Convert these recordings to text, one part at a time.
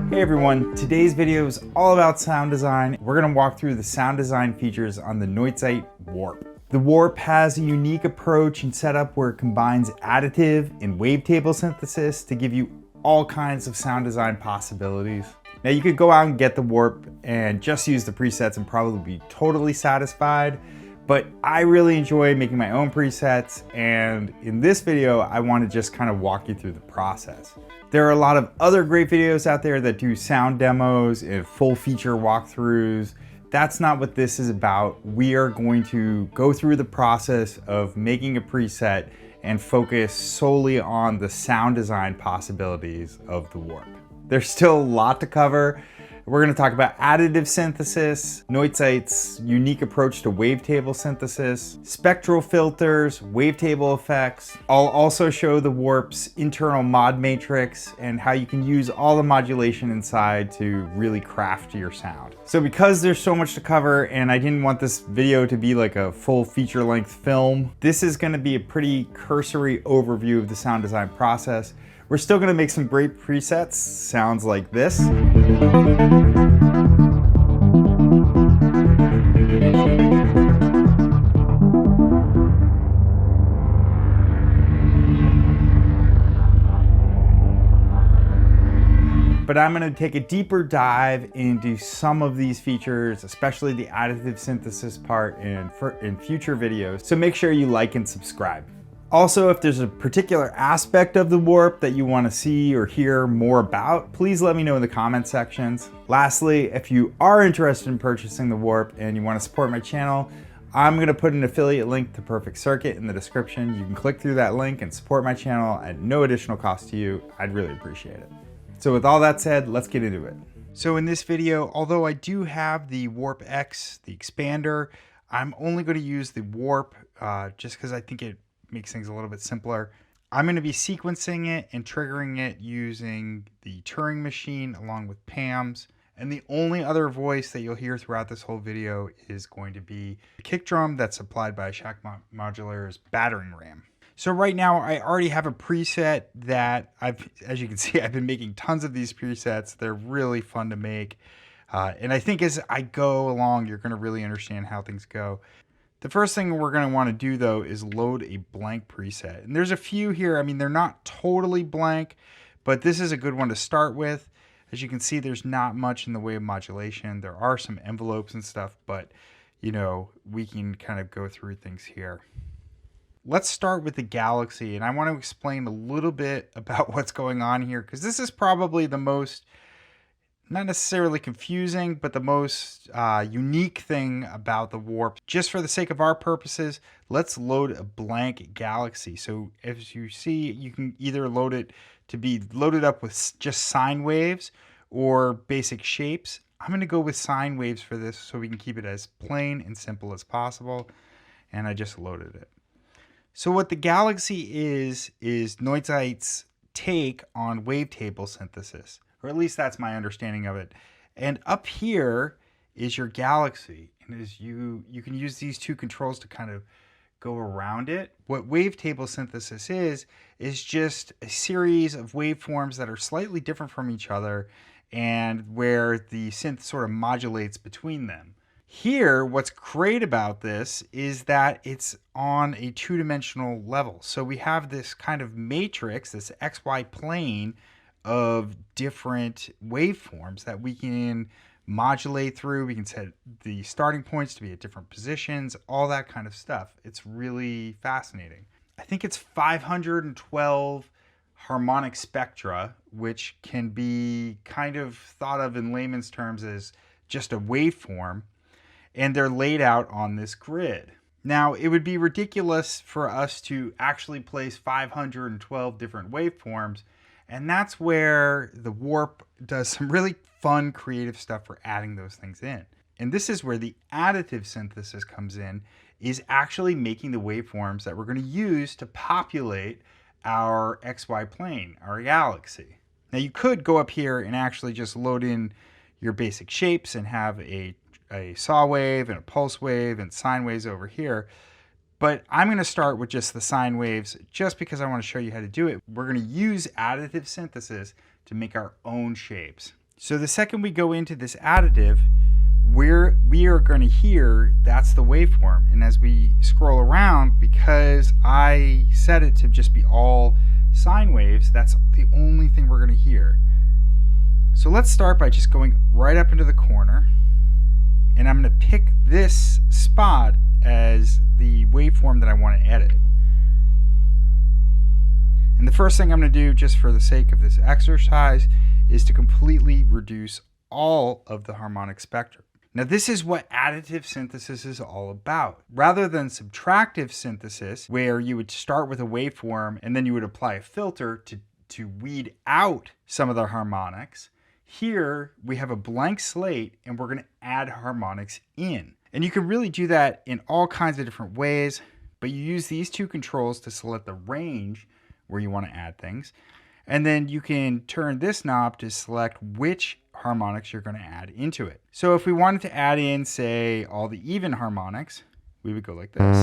Hey everyone, today's video is all about sound design. We're going to walk through the sound design features on the Neuzeit Warp. The Warp has a unique approach and setup where it combines additive and wavetable synthesis to give you all kinds of sound design possibilities. Now you could go out and get the Warp and just use the presets and probably be totally satisfied, but I really enjoy making my own presets, and in this video I want to just kind of walk you through the process. There are a lot of other great videos out there that do sound demos and full feature walkthroughs. That's not what this is about. We are going to go through the process of making a preset and focus solely on the sound design possibilities of the Warp. There's still a lot to cover. We're going to talk about additive synthesis, Neuzeit's unique approach to wavetable synthesis, spectral filters, wavetable effects. I'll also show the Warp's internal mod matrix and how you can use all the modulation inside to really craft your sound. So because there's so much to cover and I didn't want this video to be like a full feature-length film, this is going to be a pretty cursory overview of the sound design process. We're still going to make some great presets, sounds like this. But I'm going to take a deeper dive into some of these features, especially the additive synthesis part in future videos. So make sure you like and subscribe. Also, if there's a particular aspect of the Warp that you want to see or hear more about, please let me know in the comment sections. Lastly, if you are interested in purchasing the Warp and you want to support my channel, I'm going to put an affiliate link to Perfect Circuit in the description. You can click through that link and support my channel at no additional cost to you. I'd really appreciate it. So with all that said, let's get into it. So in this video, although I do have the Warp X, the expander, I'm only going to use the Warp just because I think it makes things a little bit simpler. I'm going to be sequencing it and triggering it using the Turing machine along with PAMs. And the only other voice that you'll hear throughout this whole video is going to be the kick drum that's supplied by Shack Modular's battering ram. So right now I already have a preset that as you can see, I've been making tons of these presets. They're really fun to make. And I think as I go along, you're going to really understand how things go. The first thing we're going to want to do though is load a blank preset. And there's a few here. I mean, they're not totally blank, but this is a good one to start with. As you can see, there's not much in the way of modulation. There are some envelopes and stuff, but you know, we can kind of go through things here. Let's start with the Galaxy, and I want to explain a little bit about what's going on here, because this is probably the most, not necessarily confusing, but the most unique thing about the Warp. Just for the sake of our purposes, let's load a blank Galaxy. So as you see, you can either load it to be loaded up with just sine waves or basic shapes. I'm going to go with sine waves for this so we can keep it as plain and simple as possible. And I just loaded it. So what the Galaxy is Neuzeit's take on wavetable synthesis, or at least that's my understanding of it. And up here is your Galaxy, and as you can use these two controls to kind of go around it. What wavetable synthesis is just a series of waveforms that are slightly different from each other, and where the synth sort of modulates between them. Here, what's great about this is that it's on a two-dimensional level. So we have this kind of matrix, this XY plane of different waveforms that we can modulate through. We can set the starting points to be at different positions, all that kind of stuff. It's really fascinating. I think it's 512 harmonic spectra, which can be kind of thought of in layman's terms as just a waveform. And they're laid out on this grid. Now, it would be ridiculous for us to actually place 512 different waveforms, and that's where the Warp does some really fun creative stuff for adding those things in. And this is where the additive synthesis comes in, is actually making the waveforms that we're going to use to populate our XY plane, our galaxy. Now you could go up here and actually just load in your basic shapes and have a saw wave and a pulse wave and sine waves over here. But I'm going to start with just the sine waves just because I want to show you how to do it. We're going to use additive synthesis to make our own shapes. So the second we go into this additive, we are going to hear that's the waveform. And as we scroll around, because I set it to just be all sine waves, that's the only thing we're going to hear. So let's start by just going right up into the corner. And I'm going to pick this spot as the waveform that I want to edit. And the first thing I'm going to do, just for the sake of this exercise, is to completely reduce all of the harmonic spectrum. Now this is what additive synthesis is all about. Rather than subtractive synthesis, where you would start with a waveform and then you would apply a filter to weed out some of the harmonics, here we have a blank slate and we're going to add harmonics in. And you can really do that in all kinds of different ways, but you use these two controls to select the range where you want to add things. And then you can turn this knob to select which harmonics you're going to add into it. So if we wanted to add in, say, all the even harmonics, we would go like this.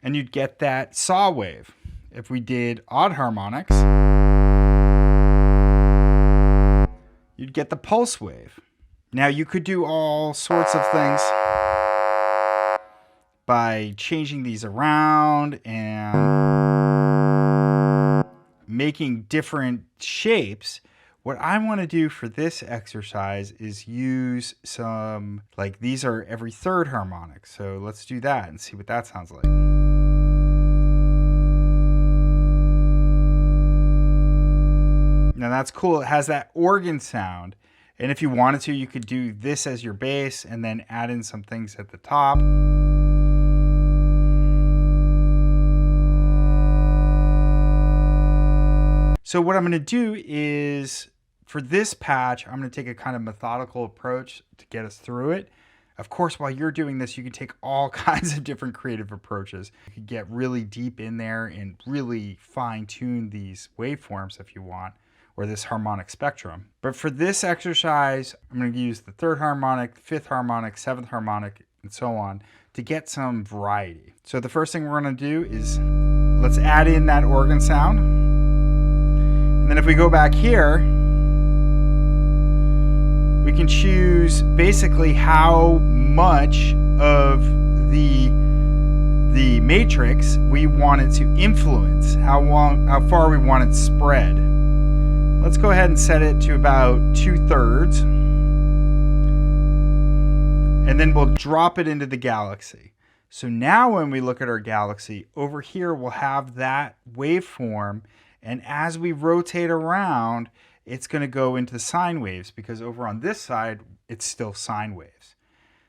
And you'd get that saw wave. If we did odd harmonics, you'd get the pulse wave. Now you could do all sorts of things by changing these around and making different shapes. What I want to do for this exercise is use some, like these are every third harmonic. So let's do that and see what that sounds like. Now that's cool. It has that organ sound. And if you wanted to, you could do this as your bass and then add in some things at the top. So what I'm going to do is, for this patch, I'm going to take a kind of methodical approach to get us through it. Of course, while you're doing this, you can take all kinds of different creative approaches. You can get really deep in there and really fine-tune these waveforms if you want, or this harmonic spectrum. But for this exercise, I'm going to use the third harmonic, fifth harmonic, seventh harmonic, and so on to get some variety. So the first thing we're going to do is let's add in that organ sound. And then if we go back here, we can choose basically how much of the matrix we want it to influence, how far we want it spread. Let's go ahead and set it to about 2/3. And then we'll drop it into the galaxy. So now when we look at our galaxy, over here we'll have that waveform. And as we rotate around, it's going to go into sine waves because over on this side, it's still sine waves.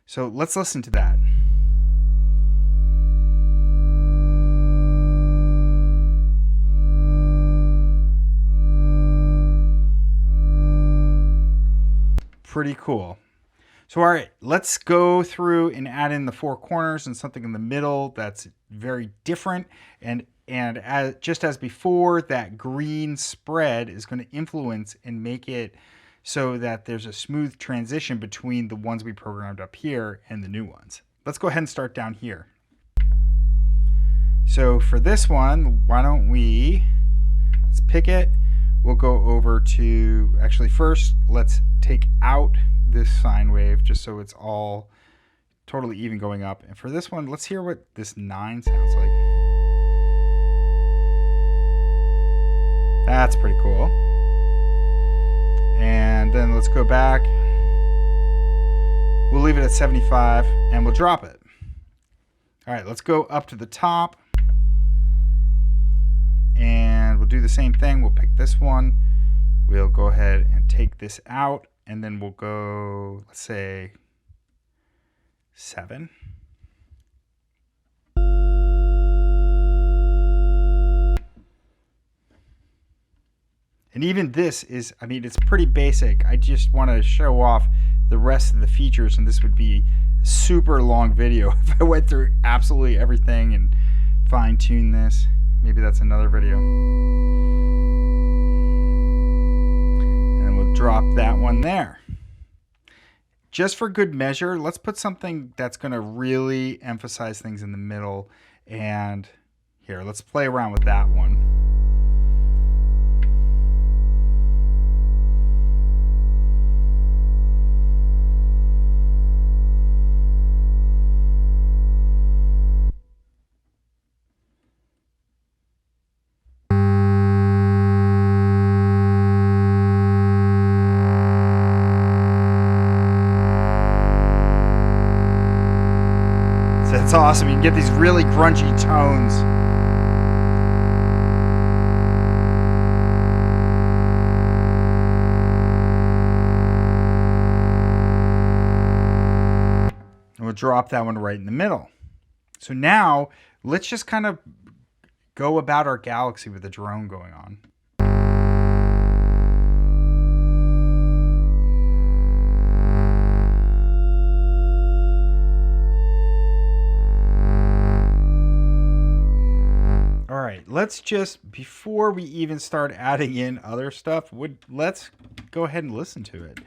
So let's listen to that. Pretty cool. So all right, let's go through and add in the four corners and something in the middle that's very different. And just as before, that green spread is going to influence and make it so that there's a smooth transition between the ones we programmed up here and the new ones. Let's go ahead and start down here. So for this one, why don't let's pick it. We'll go over to, actually first, let's take out this sine wave just so it's all totally even going up. And for this one, let's hear what this 9 sounds like. That's pretty cool. And then let's go back. We'll leave it at 75 and we'll drop it. All right, let's go up to the top. And we'll do the same thing. We'll pick this one. We'll go ahead and take this out. And then we'll go, let's say, 7. And even this is, I mean, it's pretty basic. I just want to show off the rest of the features, and this would be a super long video if I went through absolutely everything and fine-tune this. Maybe that's another video. And then we'll drop that one there. Just for good measure, let's put something that's going to really emphasize things in the middle. And here, let's play around with that one. It's awesome. You can get these really grungy tones. And we'll drop that one right in the middle. So now let's just kind of go about our galaxy with the drone going on. Let's just, before we even start adding in other stuff, let's go ahead and listen to it.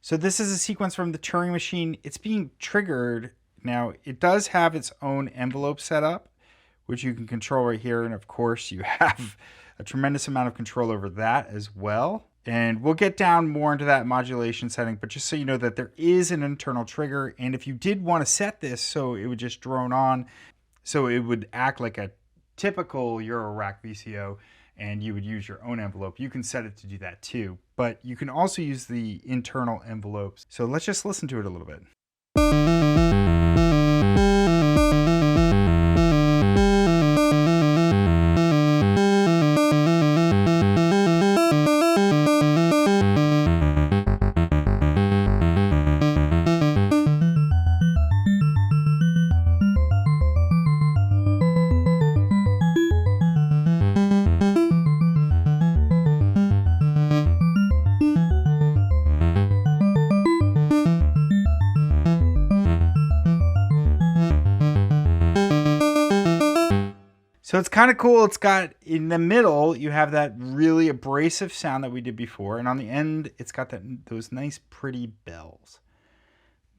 So this is a sequence from the Turing machine. It's being triggered. Now, it does have its own envelope set up, which you can control right here. And of course, you have a tremendous amount of control over that as well. And we'll get down more into that modulation setting, but just so you know that there is an internal trigger. And if you did want to set this so it would just drone on, so it would act like a typical Eurorack VCO, and you would use your own envelope, you can set it to do that too. But you can also use the internal envelopes. So let's just listen to it a little bit. So it's kind of cool. It's got, in the middle, you have that really abrasive sound that we did before. And on the end, it's got those nice, pretty bells.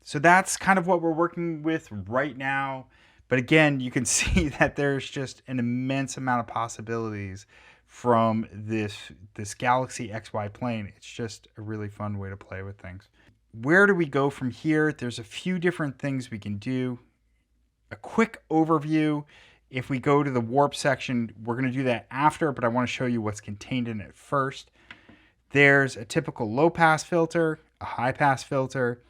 So that's kind of what we're working with right now. But again, you can see that there's just an immense amount of possibilities from this Galaxy XY plane. It's just a really fun way to play with things. Where do we go from here? There's a few different things we can do. A quick overview. If we go to the warp section, we're going to do that after, but I want to show you what's contained in it first. There's a typical low-pass filter, a high-pass filter,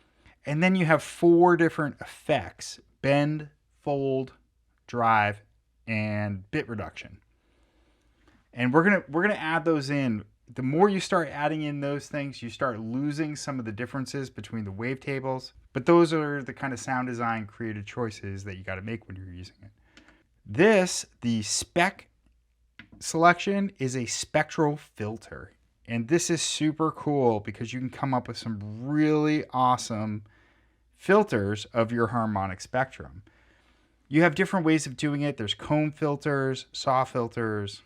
and then you have 4 different effects: bend, fold, drive, and bit reduction. And we're gonna add those in. The more you start adding in those things, you start losing some of the differences between the wavetables. But those are the kind of sound design creative choices that you got to make when you're using it. The spec selection is a spectral filter. And this is super cool because you can come up with some really awesome filters of your harmonic spectrum. You have different ways of doing it. There's comb filters, saw filters,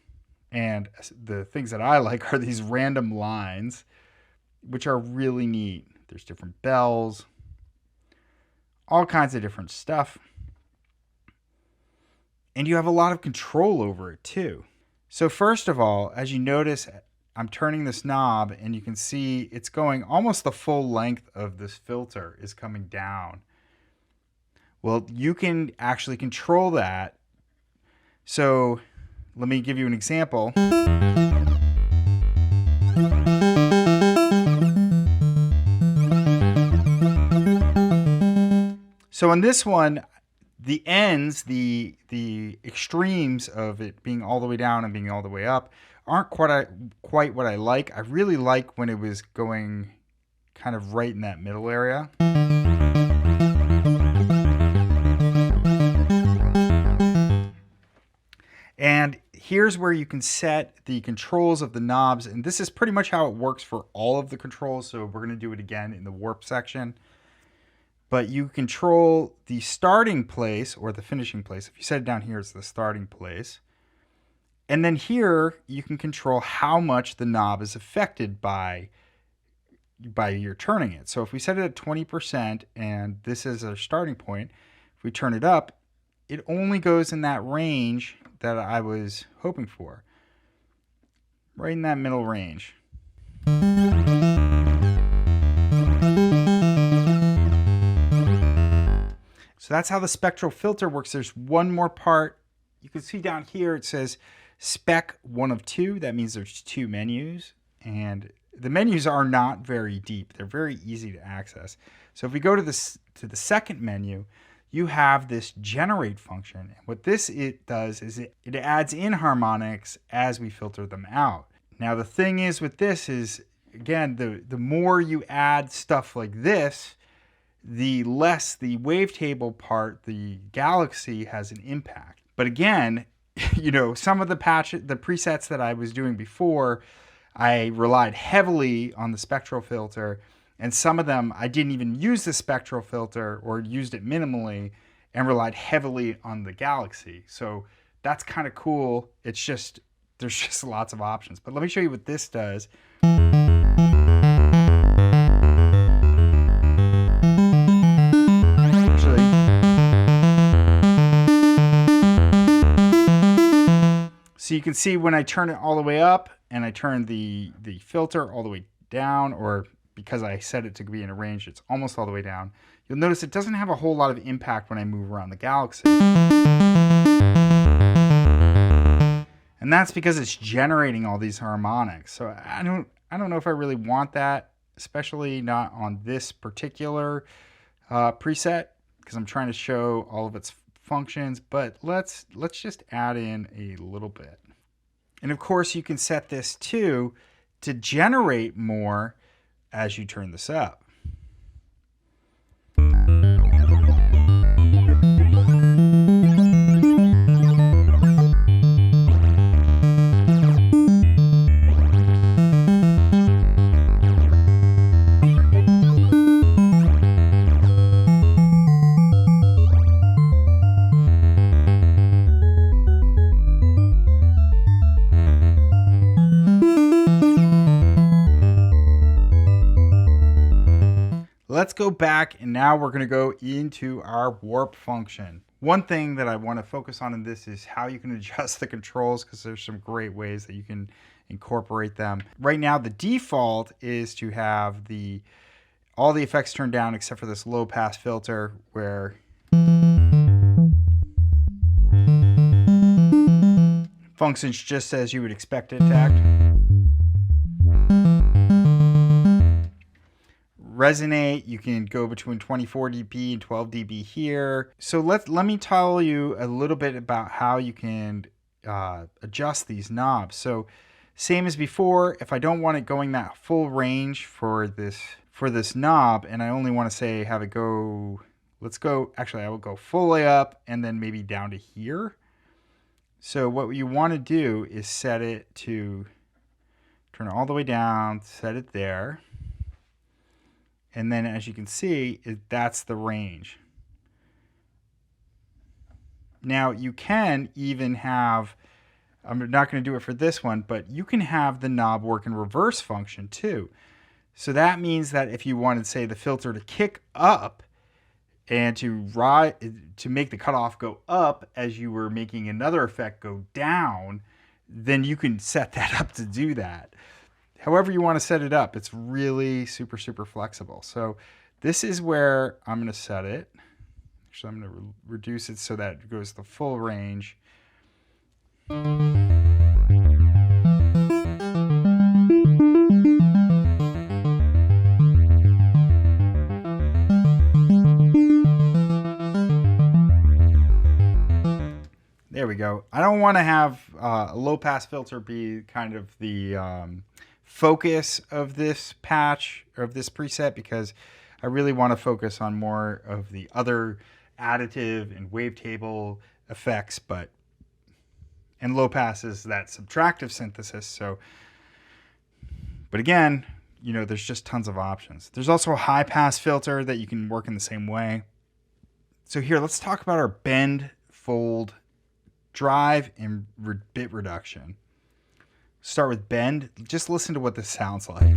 and the things that I like are these random lines, which are really neat. There's different bells, all kinds of different stuff. And you have a lot of control over it too. So first of all, as you notice, I'm turning this knob and you can see it's going almost the full length of this filter is coming down. Well, you can actually control that. So let me give you an example. So on this one, the ends, the extremes of it being all the way down and being all the way up aren't quite what I like. I really like when it was going kind of right in that middle area. Here's where you can set the controls of the knobs, and this is pretty much how it works for all of the controls, so we're going to do it again in the warp section. But you control the starting place or the finishing place. If you set it down here, it's the starting place. And then here, you can control how much the knob is affected by your turning it. So if we set it at 20% and this is our starting point, if we turn it up, it only goes in that range that I was hoping for. Right in that middle range. So that's how the spectral filter works. There's one more part. You can see down here it says spec 1 of 2. That means there's 2 menus. And the menus are not very deep. They're very easy to access. So if we go to the second menu, you have this generate function. And what it does is it adds in harmonics as we filter them out. Now the thing is with this is, again, the more you add stuff like this, the less the wavetable part, the galaxy, has an impact. But again, you know, some of the presets that I was doing before, I relied heavily on the spectral filter, and some of them I didn't even use the spectral filter or used it minimally and relied heavily on the galaxy. So that's kind of cool. It's just, there's just lots of options. But let me show you what this does. Actually, so you can see when I turn it all the way up and I turn the filter all the way down, or because I set it to be in a range, it's almost all the way down. You'll notice it doesn't have a whole lot of impact when I move around the galaxy. And that's because it's generating all these harmonics. So I don't know if I really want that, especially not on this particular preset, because I'm trying to show all of its functions, but let's just add in a little bit. And of course you can set this too to generate more as you turn this up. Let's go back, and now we're going to go into our warp function. One thing that I want to focus on in this is how you can adjust the controls, because there's some great ways that you can incorporate them. Right now, the default is to have all the effects turned down except for this low pass filter, where functions just as you would expect it to act. Resonate, you can go between 24 dB and 12 dB here. So let me tell you a little bit about how you can adjust these knobs. So same as before, if I don't want it going that full range for this knob, and I only want to say have it go, actually I will go fully up and then maybe down to here. So what you want to do is set it to turn it all the way down, set it there. And then as you can see, that's the range. Now you can even have, I'm not going to do it for this one, but you can have the knob work in reverse function too. So that means that if you wanted, say, the filter to kick up and to make the cutoff go up as you were making another effect go down, then you can set that up to do that. However you want to set it up, it's really super, super flexible. So this is where I'm going to set it. Actually, I'm going to reduce it so that it goes the full range. There we go. I don't want to have a low pass filter be kind of the focus of this patch, or of this preset, because I really want to focus on more of the other additive and wavetable effects. But And low pass is that subtractive synthesis. So, but again, you know, there's just tons of options. There's also a high pass filter that you can work in the same way. So here, let's talk about our bend, fold, drive, and bit reduction. Start with bend. Just listen to what this sounds like.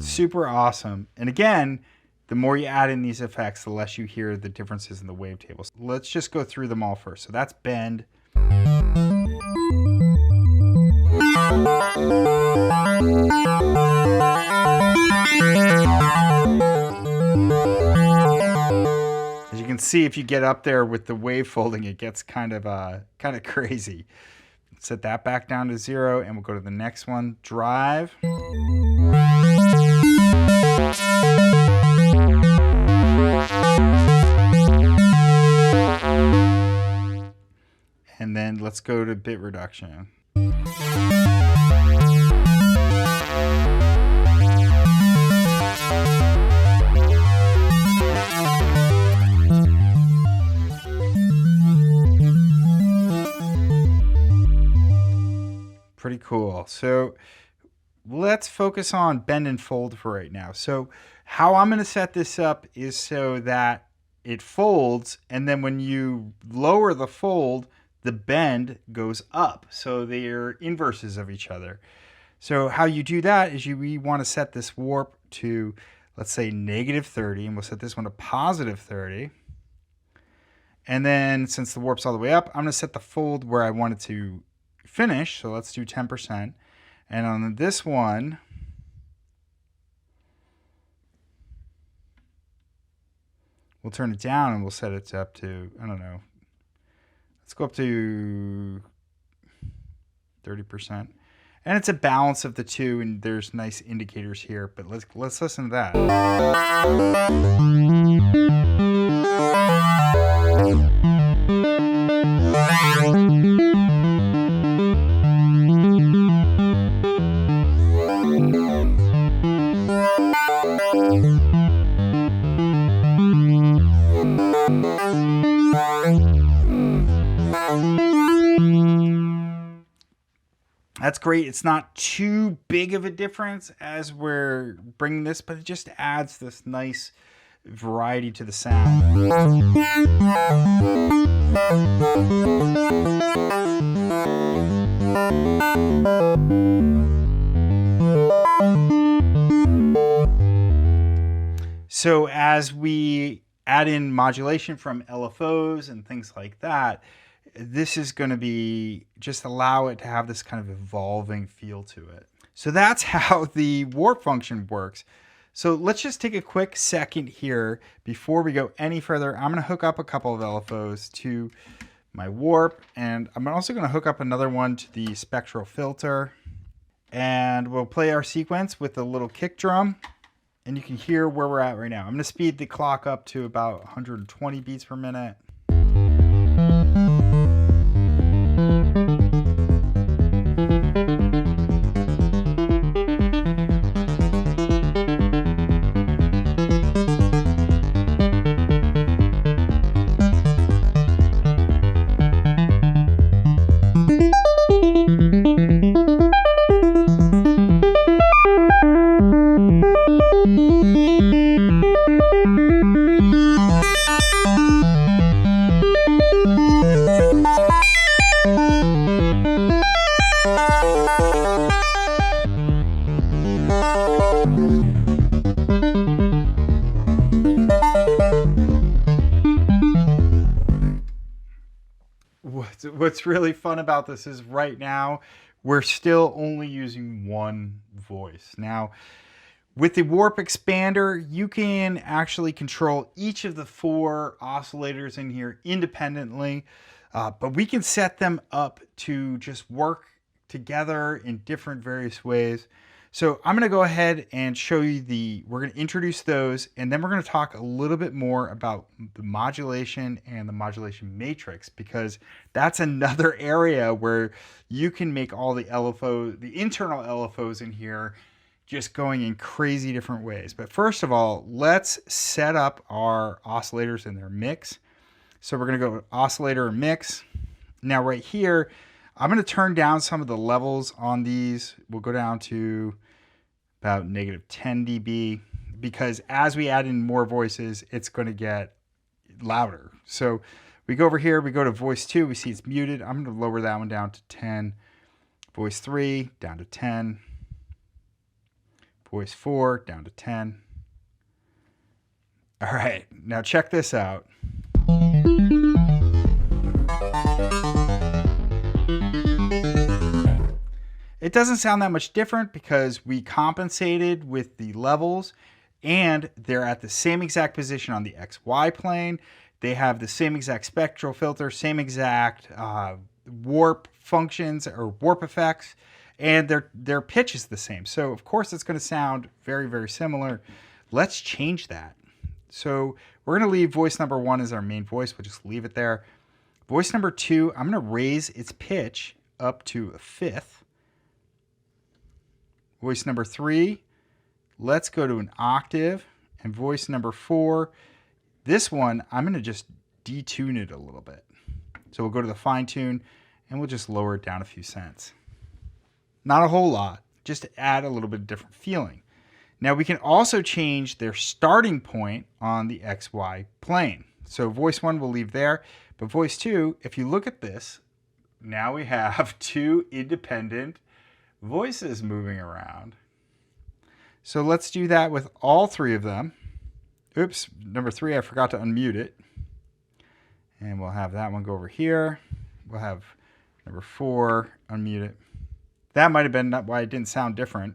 Super awesome. And again, the more you add in these effects, the less you hear the differences in the wavetables. Let's just go through them all first. So that's bend. As you can see, if you get up there with the wave folding, it gets kind of crazy. Set that back down to 0, and we'll go to the next one, drive. And then let's go to bit reduction. Pretty cool. So let's focus on bend and fold for right now. So how I'm going to set this up is so that it folds, and then when you lower the fold, the bend goes up. So they're inverses of each other. So how you do that is we want to set this warp to, let's say, -30, and we'll set this one to +30. And then since the warp's all the way up, I'm going to set the fold where I want it to finish. So let's do 10%. And on this one, we'll turn it down and we'll set it up to, I don't know, let's go up to 30%. And it's a balance of the two, and there's nice indicators here, but let's listen to that. That's great. It's not too big of a difference as we're bringing this, but it just adds this nice variety to the sound. So as we add in modulation from LFOs and things like that, this is going to be just allow it to have this kind of evolving feel to it. So that's how the warp function works. So let's just take a quick second here before we go any further. I'm going to hook up a couple of LFOs to my warp, and I'm also going to hook up another one to the spectral filter, and we'll play our sequence with a little kick drum, and you can hear where we're at right now. I'm going to speed the clock up to about 120 beats per minute. What's really fun about this is right now we're still only using one voice. Now with the warp expander, you can actually control each of the 4 oscillators in here independently, but we can set them up to just work together in different various ways. So I'm going to go ahead and show you we're going to introduce those, and then we're going to talk a little bit more about the modulation and the modulation matrix, because that's another area where you can make all the LFOs, the internal LFOs in here, just going in crazy different ways. But first of all, let's set up our oscillators in their mix. So we're going to go oscillator mix. Now right here, I'm going to turn down some of the levels on these. We'll go down to about -10 dB, because as we add in more voices, it's going to get louder. So we go over here, we go to voice 2, we see it's muted. I'm going to lower that one down to 10. Voice 3 down to 10. Voice 4 down to 10. All right, now check this out. It doesn't sound that much different because we compensated with the levels, and they're at the same exact position on the XY plane. They have the same exact spectral filter, same exact warp functions or warp effects, and their pitch is the same. So of course it's going to sound very, very similar. Let's change that. So we're going to leave voice number 1 as our main voice. We'll just leave it there. Voice number 2, I'm going to raise its pitch up to a 5th. Voice number 3, let's go to an octave. And voice number 4, this one, I'm going to just detune it a little bit. So we'll go to the fine tune and we'll just lower it down a few cents. Not a whole lot, just to add a little bit of different feeling. Now we can also change their starting point on the XY plane. So voice 1 we'll leave there, but voice 2, if you look at this, now we have 2 independent voices moving around. So let's do that with all 3 of them. Oops, number 3, I forgot to unmute it. And we'll have that one go over here. We'll have number 4, unmute it. That might have been why it didn't sound different.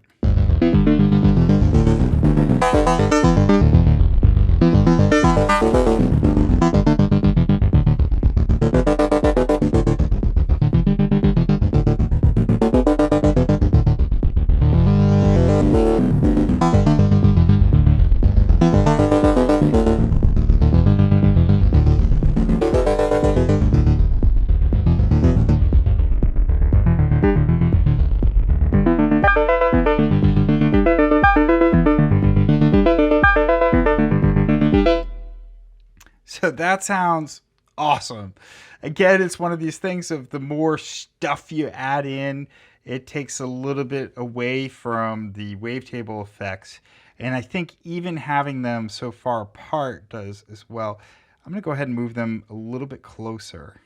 So that sounds awesome. Again, it's one of these things of the more stuff you add in, it takes a little bit away from the wavetable effects. And I think even having them so far apart does as well. I'm going to go ahead and move them a little bit closer.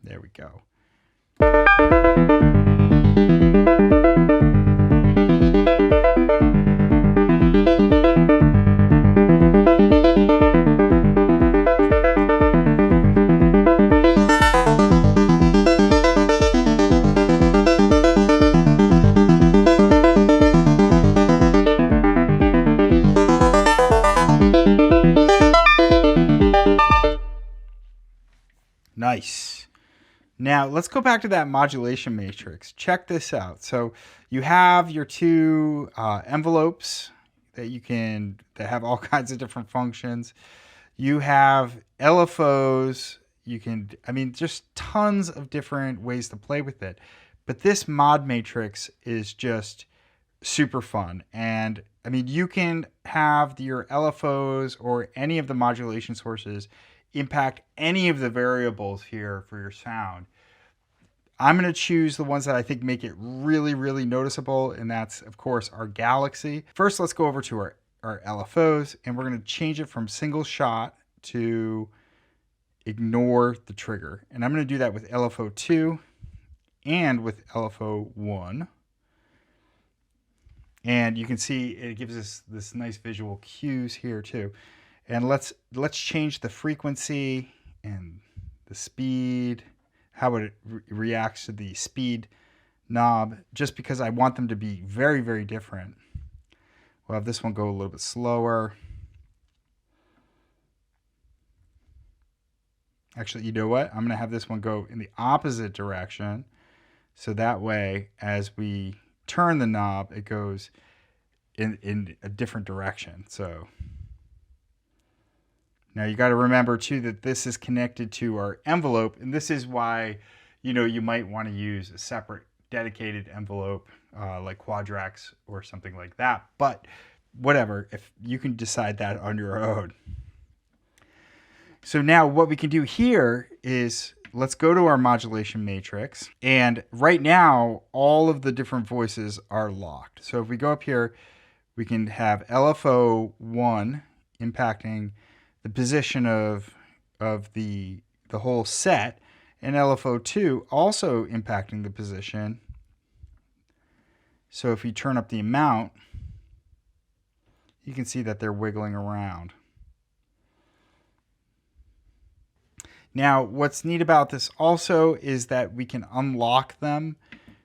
There we go. Nice. Now let's go back to that modulation matrix. Check this out. So you have your 2 envelopes that have all kinds of different functions. You have LFOs. Just tons of different ways to play with it. But this mod matrix is just super fun. And you can have your LFOs or any of the modulation sources impact any of the variables here for your sound. I'm going to choose the ones that I think make it really, really noticeable, and that's, of course, our galaxy. First, let's go over to our LFOs, and we're going to change it from single shot to ignore the trigger. And I'm going to do that with LFO 2 and with LFO 1. And you can see it gives us this nice visual cues here too. And let's change the frequency and the speed, how it reacts to the speed knob, just because I want them to be very, very different. We'll have this one go a little bit slower. Actually, you know what? I'm going to have this one go in the opposite direction. So that way, as we turn the knob, it goes in a different direction. So now you got to remember too that this is connected to our envelope, and this is why, you know, you might want to use a separate dedicated envelope like Quadrax or something like that. But whatever, if you can decide that on your own. So now what we can do here is let's go to our modulation matrix. And right now, all of the different voices are locked. So if we go up here, we can have LFO 1 impacting the position of the whole set, and LFO 2 also impacting the position. So if you turn up the amount, you can see that they're wiggling around. Now, what's neat about this also is that we can unlock them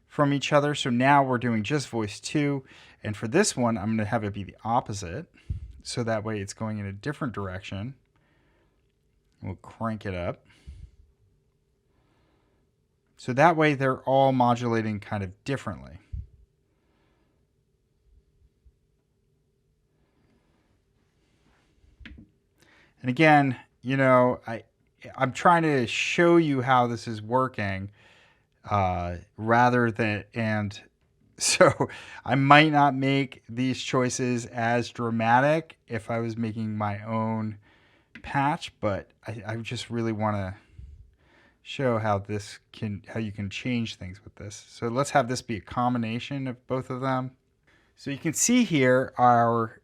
from each other. So now we're doing just voice 2. And for this one, I'm going to have it be the opposite. So that way it's going in a different direction. We'll crank it up. So that way they're all modulating kind of differently. And again, you know, I'm trying to show you how this is working rather than, and so I might not make these choices as dramatic if I was making my own patch, but I just really want to show how you can change things with this. So let's have this be a combination of both of them. So you can see here our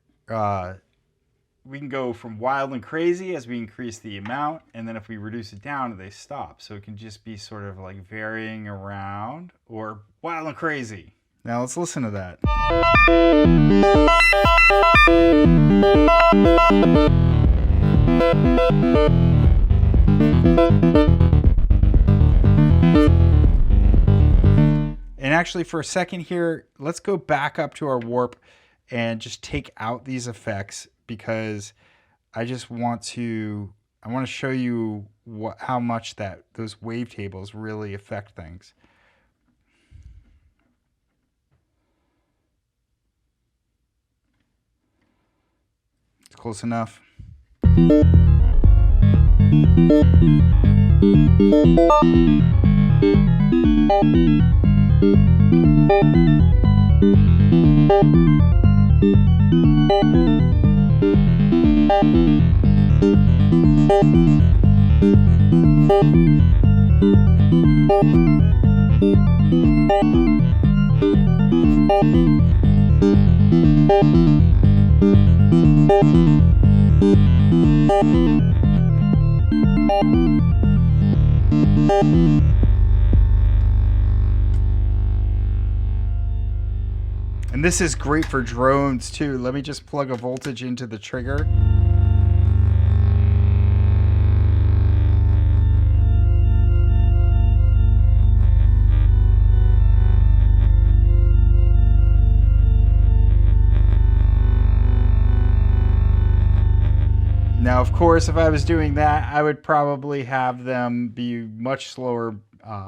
we can go from wild and crazy as we increase the amount, and then if we reduce it down, they stop. So it can just be sort of like varying around or wild and crazy. Now let's listen to that. And actually for a second here, let's go back up to our warp and just take out these effects, because I want to show you how much those wavetables really affect things. It's close enough. And this is great for drones too. Let me just plug a voltage into the trigger. Now, of course, if I was doing that, I would probably have them be much slower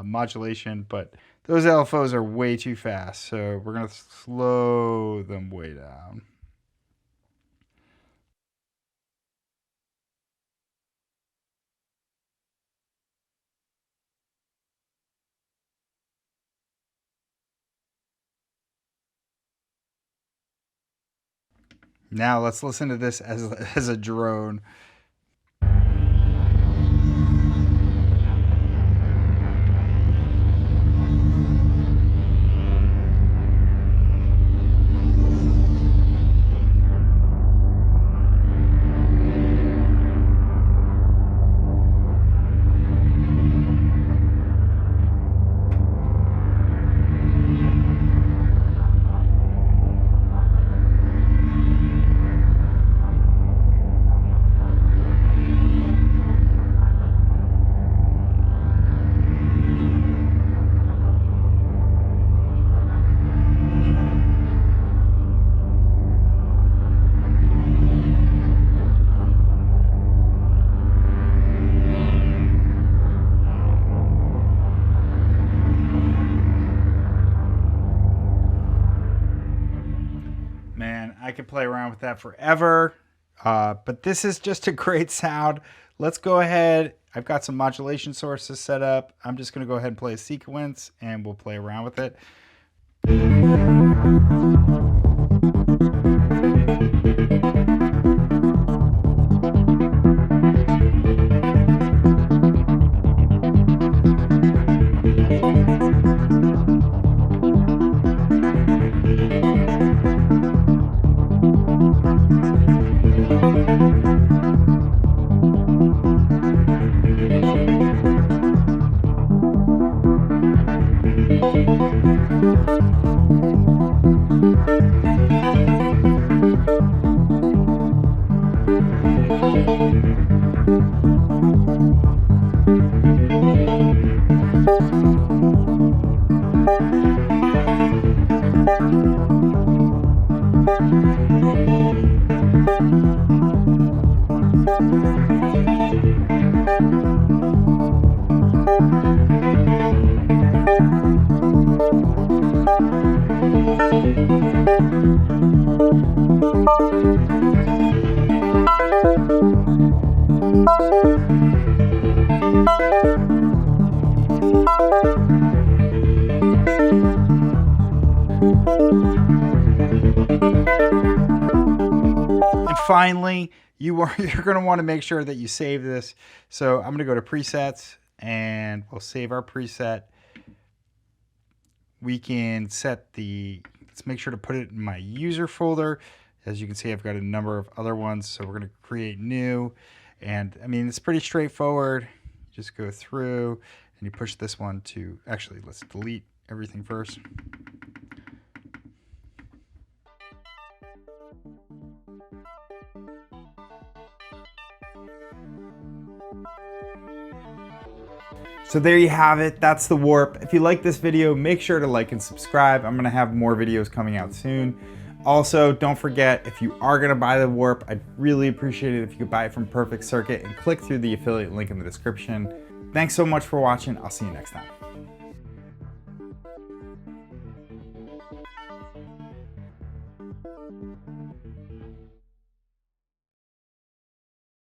modulation, but those LFOs are way too fast, so we're going to slow them way down. Now let's listen to this as a drone. could play around with that forever, but this is just a great sound. Let's go ahead. I've got some modulation sources set up. I'm just going to go ahead and play a sequence and we'll play around with it. And finally, you're going to want to make sure that you save this. So I'm going to go to presets and we'll save our preset. We can set let's make sure to put it in my user folder. As you can see, I've got a number of other ones. So we're going to create new. And I mean, it's pretty straightforward. You just go through and you push this one to, actually, let's delete everything first. So there you have it. That's the Warp. If you like this video, make sure to like and subscribe. I'm going to have more videos coming out soon. Also, don't forget, if you are going to buy the Warp, I'd really appreciate it if you could buy it from Perfect Circuit and click through the affiliate link in the description. Thanks so much for watching. I'll see you next time.